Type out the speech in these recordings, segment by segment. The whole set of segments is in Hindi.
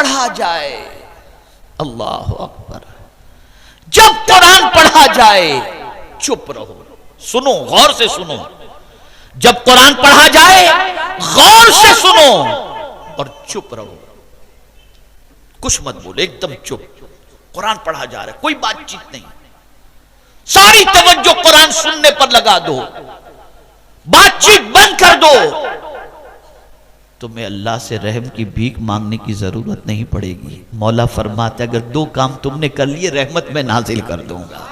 पढ़ा जाए, अल्लाह अकबर, जब कुरान पढ़ा जाए चुप रहो, सुनो, गौर से सुनो। जब कुरान पढ़ा जाए गौर से सुनो और चुप रहो, कुछ मत बोलो, एकदम चुप। कुरान पढ़ा जा रहा है, कोई बातचीत नहीं, सारी तवज्जो कुरान सुनने पर लगा दो, बातचीत बंद कर दो। तुम्हें अल्लाह से रहम की भीख मांगने की जरूरत नहीं पड़ेगी। मौला फरमाते अगर दो काम तुमने कर लिए रहमत में नाजिल कर दूंगा।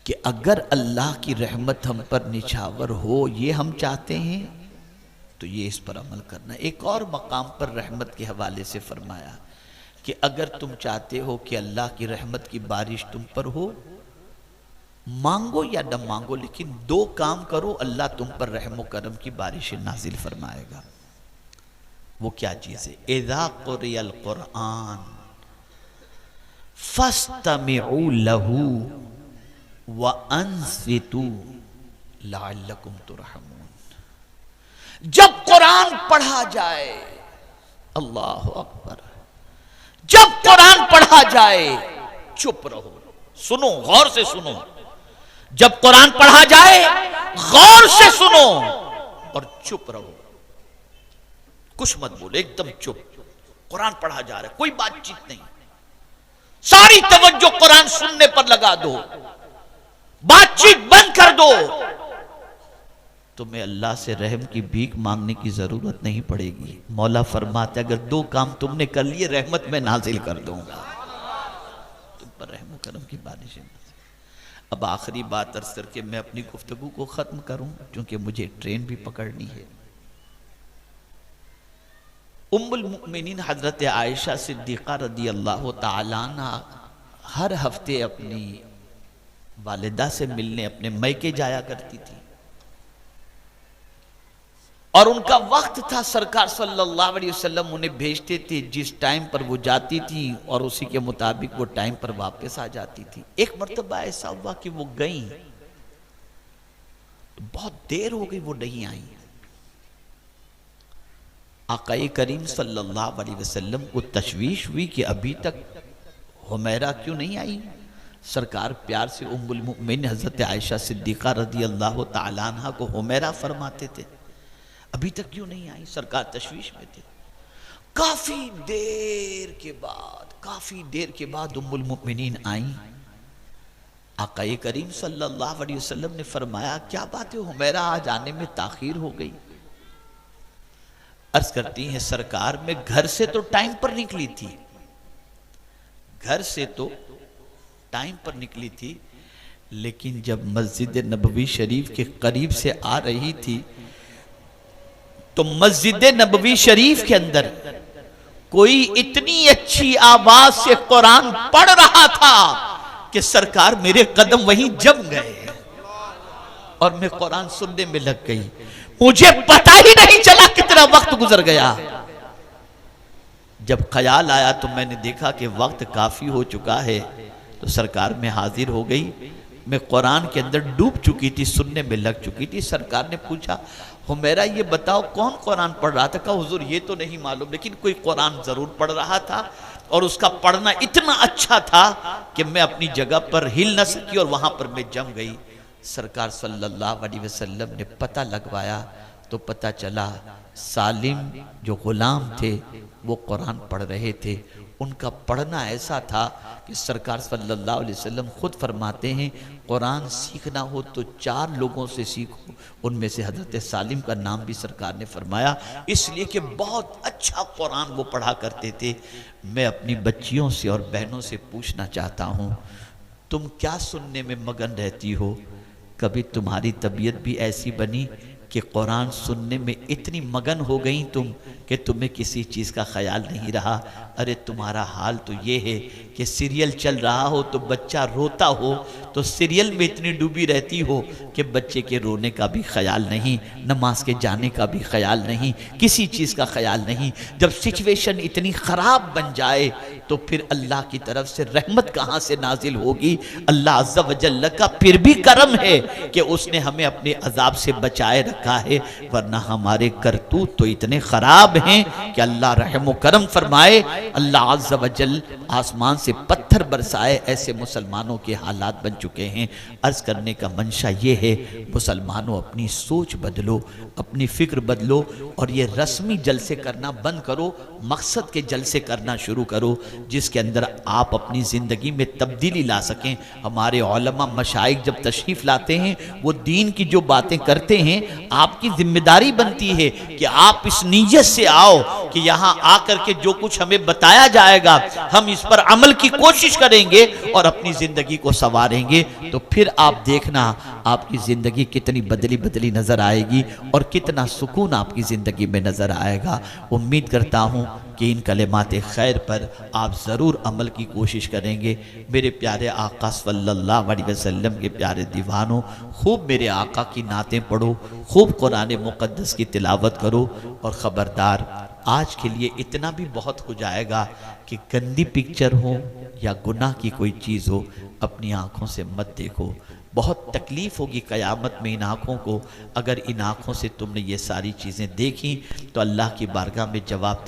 कि अगर अल्लाह की रहमत हम पर निछावर हो, ये हम चाहते हैं, तो ये इस पर अमल करना। एक और मकाम पर रहमत के हवाले से फरमाया कि अगर तुम चाहते हो कि अल्लाह की रहमत की बारिश तुम पर हो, मांगो या न मांगो, लेकिन दो काम करो, अल्लाह तुम पर रहम करम की बारिश नाजिल फरमाएगा। वो क्या चीज है? इज़ा क़ुरियल क़ुरआन फस्तमिऊ लहू व अंसितू लअल्लकुम तुरहमून। जब कुरान पढ़ा जाए, अल्लाह अकबर, जब कुरान पढ़ा जाए चुप रहो, सुनो, गौर से सुनो। जब कुरान पढ़ा जाए गौर से सुनो और चुप रहो, कुछ मत बोलो, एकदम चुप। कुरान पढ़ा जा रहा है, कोई बातचीत नहीं, सारी तवज्जो कुरान सुनने पर लगा दो, बातचीत बंद कर दो। तुम्हें अल्लाह से रहम की भीख मांगने की जरूरत नहीं पड़ेगी। मौला फरमाते अगर दो काम तुमने कर लिए रहमत में नाजिल कर दूंगा, तुम पर रहम करम की बारिश। अब आखिरी बात अर्ज करके मैं अपनी गुफ्तगू को खत्म करूं, क्योंकि मुझे ट्रेन भी पकड़नी है। उम्मुल मुमिनीन हजरत आयशा सिद्दीक़ा रदी अल्लाह तआला अन्हा हर हफ्ते अपनी वालिदा से मिलने अपने मैके जाया करती थी, और उनका वक्त था, सरकार सल्लल्लाहु अलैहि वसल्लम उन्हें भेजते थे, जिस टाइम पर वो जाती थी और उसी के मुताबिक वो टाइम पर वापस आ जाती थी। एक मर्तबा ऐसा हुआ कि वो गई, बहुत देर हो गई, वो नहीं आई। आक़ाए करीम सल्लल्लाहु अलैहि वसल्लम को तशवीश हुई कि अभी तक हुमैरा क्यों नहीं आई। सरकार प्यार से उम्मुल मुमिनीन हजरत आयशा सिद्दीक़ा रदी अल्लाह तआला अन्हा को हुमैरा फरमाते थे, अभी तक क्यों नहीं आई। सरकार तशवीश में थे। काफी देर के बाद उम्मुल मुमिनीन आई। आक़ाए करीम सल्लल्लाहु अलैहि वसल्लम ने फरमाया क्या बात है, हुमैरा आज आने में ताखीर हो गई। अर्ज करती हैं सरकार, मैं घर से तो टाइम पर निकली थी, घर से तो टाइम पर निकली थी, लेकिन जब मस्जिद नबवी शरीफ के करीब से आ रही थी तो मस्जिद नबवी शरीफ के अंदर कोई इतनी अच्छी आवाज से कुरान पढ़ रहा था कि सरकार मेरे कदम वहीं जम गए और मैं कुरान सुनने में लग गई। मुझे पता ही नहीं चला कितना वक्त गुजर गया। जब ख्याल आया तो मैंने देखा कि वक्त काफी हो चुका है, तो सरकार में हाजिर हो गई। मैं कुरान के अंदर डूब चुकी थी, सुनने में लग चुकी थी। सरकार ने पूछा हुमैरा ये बताओ कौन कुरान पढ़ रहा था? कहा हुजूर ये तो नहीं मालूम, लेकिन कोई कुरान जरूर पढ़ रहा था और उसका पढ़ना इतना अच्छा था कि मैं अपनी जगह पर हिल न सकी और वहां पर मैं जम गई। सरकार सल्लल्लाहु अलैहि वसल्लम ने पता लगवाया तो पता चला सालिम जो गुलाम थे वो कुरान पढ़ रहे थे। उनका पढ़ना ऐसा था कि सरकार सल्लल्लाहु अलैहि वसल्लम खुद फरमाते हैं कुरान सीखना हो तो 4 लोगों से सीखो। उनमें से हजरत सालिम का नाम भी सरकार ने फरमाया, इसलिए कि बहुत अच्छा कुरान वो पढ़ा करते थे। मैं अपनी बच्चियों से और बहनों से पूछना चाहता हूँ, तुम क्या सुनने में मगन रहती हो? कभी तुम्हारी तबीयत भी ऐसी बनी कि कुरान सुनने में इतनी मगन हो गई तुम कि तुम्हें किसी चीज़ का ख्याल नहीं रहा? अरे तुम्हारा हाल तो ये है कि सीरियल चल रहा हो तो बच्चा रोता हो तो सीरियल में इतनी डूबी रहती हो कि बच्चे के रोने का भी ख्याल नहीं, नमाज के जाने का भी ख्याल नहीं, किसी चीज़ का ख्याल नहीं। जब सिचुएशन इतनी ख़राब बन जाए तो फिर अल्लाह की तरफ से रहमत कहाँ से नाजिल होगी? अल्लाह अज़्ज़ा व जल्ल का फिर भी करम है कि उसने हमें अपने अजाब से बचाए रखा रखा है, वरना हमारे करतूत तो इतने खराब हैं कि अल्लाह रहम करम फरमाए, अल्लाह अज़्ज़ व जल आसमान से पत्थर बरसाए, ऐसे मुसलमानों के हालात बन चुके हैं। अर्ज़ करने का मंशा ये है, मुसलमानों अपनी सोच बदलो, अपनी फ़िक्र बदलो और ये रस्मी जलसे करना बंद करो, मकसद के जलसे करना शुरू करो जिसके अंदर आप अपनी ज़िंदगी में तब्दीली ला सकें। हमारे उलमा मशाइख जब तशरीफ़ लाते हैं, वो दीन की जो बातें करते हैं, आपकी जिम्मेदारी बनती है कि आप इस नीयत से आओ कि यहाँ आकर के जो कुछ हमें बताया जाएगा हम इस पर अमल की कोशिश करेंगे और अपनी ज़िंदगी को संवारेंगे। तो फिर आप देखना आपकी ज़िंदगी कितनी बदली बदली नज़र आएगी और कितना सुकून आपकी ज़िंदगी में नज़र आएगा। उम्मीद करता हूँ कि इन कलिमात खैर पर आप ज़रूर अमल की कोशिश करेंगे। मेरे प्यारे आका सल्लल्लाहु अलैहि वसल्लम के प्यारे दीवानों, खूब मेरे आका की नातें पढ़ो, खूब कुरान मुक़द्दस की तिलावत करो और ख़बरदार आज के लिए इतना भी बहुत हो जाएगा कि गंदी पिक्चर हो या गुनाह की कोई चीज़ हो, अपनी आँखों से मत देखो। बहुत तकलीफ़ होगी क़यामत में इन आँखों को, अगर इन आँखों से तुमने ये सारी चीज़ें देखी तो अल्लाह की बारगाह में जवाब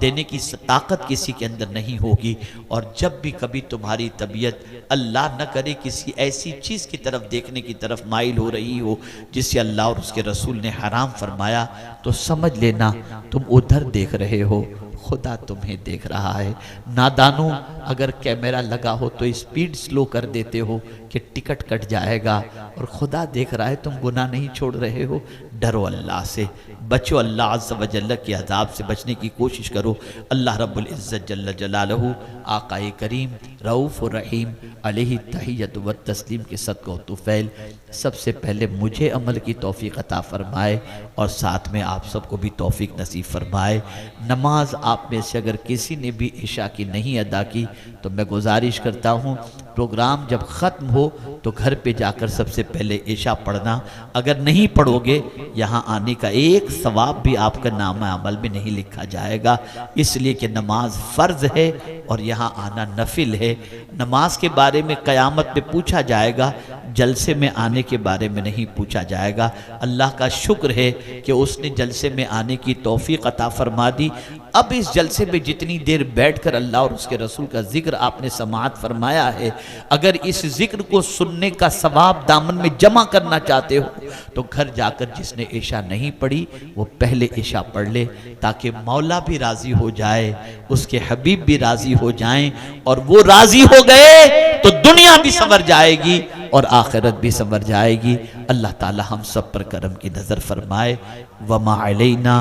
देने की ताकत किसी के अंदर नहीं होगी। और जब भी कभी तुम्हारी तबीयत अल्लाह न करे किसी ऐसी चीज़ की तरफ देखने की तरफ माइल हो रही हो जिसे अल्लाह और उसके रसूल ने हराम फरमाया, तो समझ लेना तुम उधर देख रहे हो, खुदा तुम्हें देख रहा है। नादानों, अगर कैमरा लगा हो तो स्पीड स्लो कर देते हो कि टिकट कट जाएगा, और खुदा देख रहा है तुम गुनाह नहीं छोड़ रहे हो। डरो अल्लाह से, बचो, अल्लाह अज़्ज़ व जल्ल के अज़ाब से बचने की कोशिश करो। अल्लाह रब्बुल इज़्ज़त जल्ल जलालहू आक़ाए करीम रऊफ़ रहीम अलैहि तहियत व तस्लीम के सदक़ा तुफ़ैल सबसे पहले मुझे अमल की तौफ़ीक़ अता फ़रमाए और साथ में आप सबको भी तौफ़ीक़ नसीब फ़रमाए। नमाज आप में से अगर किसी ने भी इशा की नहीं अदा की तो मैं गुजारिश करता हूँ, प्रोग्राम जब ख़त्म हो तो घर पे जाकर सबसे पहले इशा पढ़ना। अगर नहीं पढ़ोगे यहाँ आने का एक सवाब भी आपका नाम अमल में नहीं लिखा जाएगा, इसलिए कि नमाज फ़र्ज़ है और यहाँ आना नफिल है। नमाज के बारे में क़यामत में पूछा जाएगा, जलसे में आने के बारे में नहीं पूछा जाएगा। अल्लाह का शुक्र है कि उसने जलसे में आने की तौफ़ीक़ अता फ़रमा दी। अब इस जलसे में जितनी देर बैठकर अल्लाह और उसके रसूल का जिक्र आपने समाअत फरमाया है, अगर इस जिक्र को सुनने का सवाब दामन में जमा करना चाहते हो तो घर जाकर जिसने इशा नहीं पढ़ी वो पहले इशा पढ़ ले, ताकि मौला भी राज़ी हो जाए, उसके हबीब भी राज़ी हो जाएं, और वो राज़ी हो गए तो दुनिया भी संवर जाएगी और आखिरत भी संवर जाएगी। अल्लाह ताला हम सब पर करम की नज़र फरमाए। वमा अलैना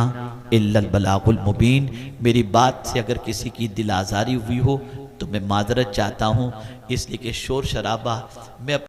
इल्लल बलागुल मुबीन। मेरी बात से अगर किसी की दिल आज़ारी हुई हो तो मैं माजरत चाहता हूँ, इसलिए कि शोर शराबा मैं